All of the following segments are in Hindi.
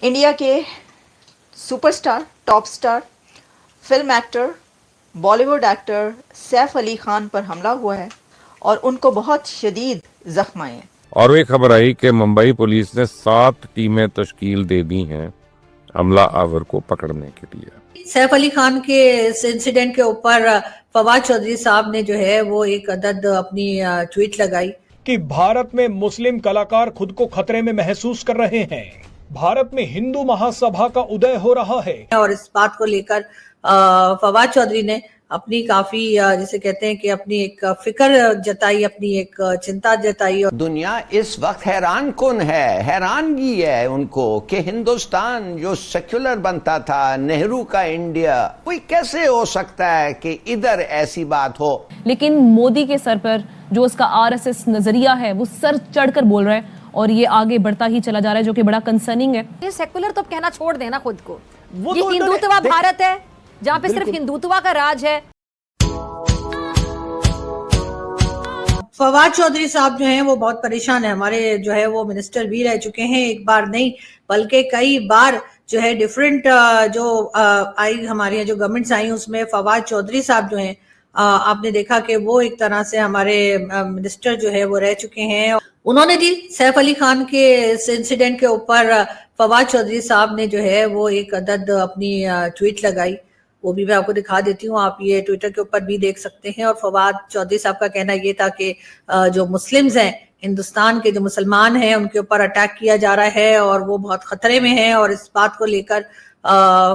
इंडिया के superstar, top star, film actor, Bollywood actor Saif Ali Khan पर हमला हुआ है और उनको बहुत शदीद जख्म आए हैं। और ये खबर आई कि मुंबई पुलिस ने 7 टीमें तश्कील दे दी हैं हमला आवर को पकड़ने के लिए। सैफ अली खान के इस इंसिडेंट के ऊपर फवाद चौधरी साहब ने जो है वो एक अदद अपनी ट्वीट लगाई कि भारत में मुस्लिम कलाकार खुद को खतरे में महसूस कर रहे हैं। भारत में हिंदू महासभा का उदय हो रहा है। और इस बात को लेकर फवाद चौधरी ने अपनी काफी जिसे कहते हैं कि अपनी एक फिक्र जताई, अपनी एक चिंता जताई। और दुनिया इस वक्त हैरान कुन है, हैरानगी है उनको कि हिंदुस्तान जो सेक्युलर बनता था, नेहरू का इंडिया, कोई कैसे हो सकता है कि इधर ऐसी बात हो। लेकिन मोदी के सर पर जो उसका आरएसएस नजरिया है वो सर चढ़कर बोल रहा है और ये आगे बढ़ता ही चला जा रहा है, जो कि बड़ा कंसर्निंग है। ये सेकुलर तो कहना छोड़ देना खुद को, ये तो हिंदुत्व भारत है जहाँ पे सिर्फ हिंदुत्व का राज है। फवाद चौधरी साहब जो हैं वो बहुत परेशान है। हमारे जो है वो मिनिस्टर भी रह चुके हैं, एक बार नहीं बल्कि कई बार जो है डिफरेंट जो आई हमारी जो गवर्नमेंट्स आई उसमें फवाद चौधरी साहब जो हैं आपने देखा कि वो एक तरह से हमारे मिनिस्टर जो है वो रह चुके हैं। उन्होंने जी सैफ अली खान के इस इंसिडेंट के ऊपर फवाद चौधरी साहब ने जो है वो एक अदद अपनी ट्वीट लगाई, वो भी मैं आपको दिखा देती हूँ, आप ये ट्विटर के ऊपर भी देख सकते हैं। और फवाद चौधरी साहब का कहना ये था कि जो मुस्लिम्स हैं, हिंदुस्तान के जो मुसलमान हैं, उनके ऊपर अटैक किया जा रहा है और वो बहुत खतरे में हैं। और इस बात को लेकर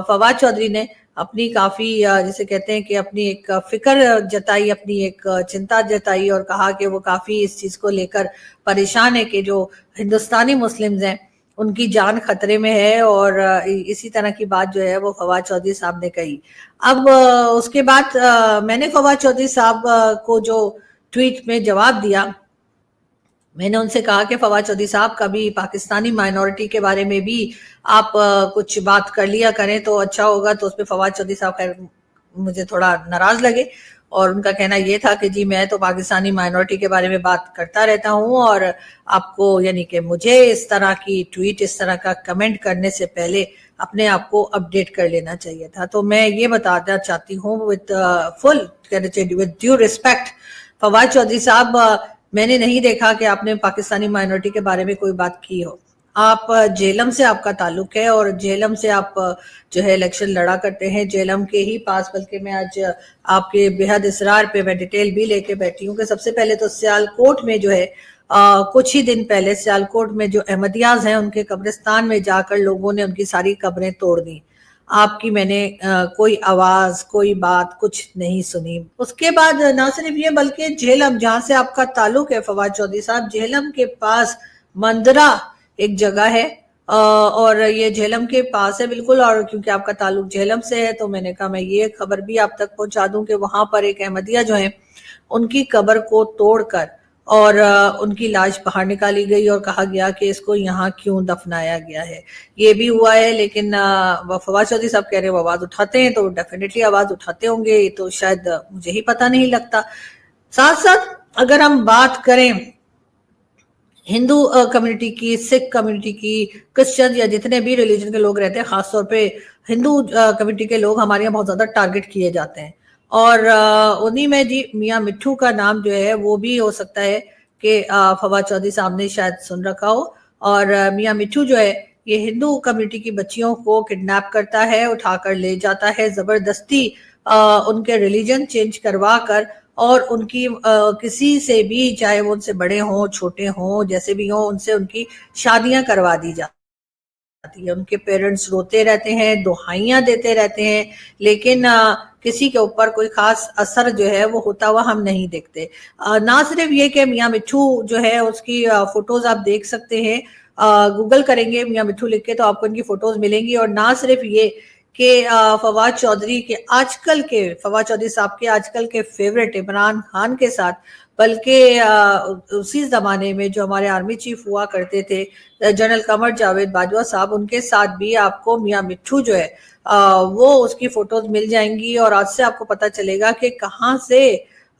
फवाद चौधरी ने अपनी काफी जिसे कहते हैं कि अपनी एक फिक्र जताई, अपनी एक चिंता जताई और कहा कि वो काफी इस चीज को लेकर परेशान है कि जो हिंदुस्तानी मुस्लिम्स हैं उनकी जान खतरे में है। और इसी तरह की बात जो है वो फवाद चौधरी साहब ने कही। अब उसके बाद मैंने फवाद चौधरी साहब को जो ट्वीट में जवाब दिया, मैंने उनसे कहा कि फवाद चौधरी साहब कभी पाकिस्तानी माइनॉरिटी के बारे में भी आप कुछ बात कर लिया करें तो अच्छा होगा। तो उस पर फवाद चौधरी साहब खैर मुझे थोड़ा नाराज लगे और उनका कहना यह था कि जी मैं तो पाकिस्तानी माइनॉरिटी के बारे में बात करता रहता हूं और आपको यानी कि मुझे इस तरह की ट्वीट, इस तरह का कमेंट करने से पहले अपने आप को अपडेट कर लेना चाहिए था। तो मैं ये बताना चाहती हूँ with full with due respect Fawad Chaudhry साहब, मैंने नहीं देखा कि आपने पाकिस्तानी माइनॉरिटी के बारे में कोई बात की हो। आप झेलम से आपका ताल्लुक है और झेलम से आप जो है इलेक्शन लड़ा करते हैं, झेलम के ही पास। बल्कि मैं आज आपके बेहद इसरार पे मैं डिटेल भी लेके बैठी हूँ कि सबसे पहले तो सियालकोट में जो है कुछ ही दिन पहले सियालकोट में जो अहमदियाज हैं उनके कब्रिस्तान में जाकर लोगों ने उनकी सारी कब्रें तोड़ दी। आपकी मैंने कोई आवाज, कोई बात कुछ नहीं सुनी। उसके बाद ना सिर्फ ये बल्कि झेलम जहां से आपका ताल्लुक है फवाद चौधरी साहब, झेलम के पास मंदरा एक जगह है और ये झेलम के पास है बिल्कुल। और क्योंकि आपका ताल्लुक झेलम से है तो मैंने कहा मैं ये खबर भी आप तक पहुंचा दूं कि वहां पर एक अहमदिया जो है उनकी कब्र को तोड़कर और उनकी लाश बाहर निकाली गई और कहा गया कि इसको यहाँ क्यों दफनाया गया है। ये भी हुआ है। लेकिन फवाद चौधरी साहब कह रहे हैं वो आवाज उठाते हैं, तो डेफिनेटली आवाज उठाते होंगे, ये तो शायद मुझे ही पता नहीं लगता। साथ साथ अगर हम बात करें हिंदू कम्युनिटी की, सिख कम्युनिटी की, क्रिश्चियन या जितने भी रिलीजन के लोग रहते हैं, खासतौर पे हिंदू कम्युनिटी के लोग हमारे यहाँ बहुत ज्यादा टारगेट किए जाते हैं। और उन्हीं में जी मियाँ मिट्ठू का नाम जो है वो भी हो सकता है कि फवाद चौधरी साहब ने शायद सुन रखा हो। और मियाँ मिट्ठू जो है ये हिंदू कम्युनिटी की बच्चियों को किडनैप करता है, उठाकर ले जाता है, जबरदस्ती उनके रिलीजन चेंज करवा कर और उनकी किसी से भी, चाहे वो उनसे बड़े हों, छोटे हों, जैसे भी हों, उनसे उनकी शादियां करवा दी जाती है। उनके पेरेंट्स रोते रहते हैं, दुहाइयां देते रहते हैं, लेकिन किसी के ऊपर कोई खास असर जो है वो होता हुआ हम नहीं देखते। ना सिर्फ ये कि मियाँ मिट्ठू जो है उसकी फोटोज आप देख सकते हैं, गूगल करेंगे मियाँ मिट्ठू लिख के तो आपको इनकी फोटोज मिलेंगी। और ना सिर्फ ये कि फवाद चौधरी साहब के आजकल के फेवरेट इमरान खान के साथ, बल्कि उसी जमाने में जो हमारे आर्मी चीफ हुआ करते थे जनरल कमर जावेद बाजवा साहब, उनके साथ भी आपको मियाँ मिट्ठू जो है वो उसकी फोटोज मिल जाएंगी। और आज से आपको पता चलेगा कि कहाँ से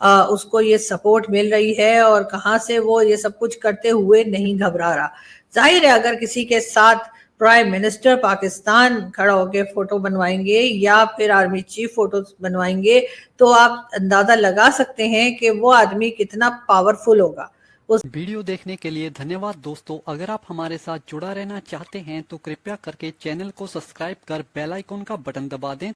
उसको ये सपोर्ट मिल रही है और कहाँ से वो ये सब कुछ करते हुए नहीं घबरा रहा। जाहिर है अगर किसी के साथ प्राइम मिनिस्टर पाकिस्तान खड़ा होकर फोटो बनवाएंगे या फिर आर्मी चीफ फोटो बनवाएंगे, तो आप अंदाजा लगा सकते हैं कि वो आदमी कितना पावरफुल होगा। वीडियो देखने के लिए धन्यवाद दोस्तों। अगर आप हमारे साथ जुड़ा रहना चाहते हैं तो कृपया करके चैनल को सब्सक्राइब कर बेल आइकन का बटन दबा दें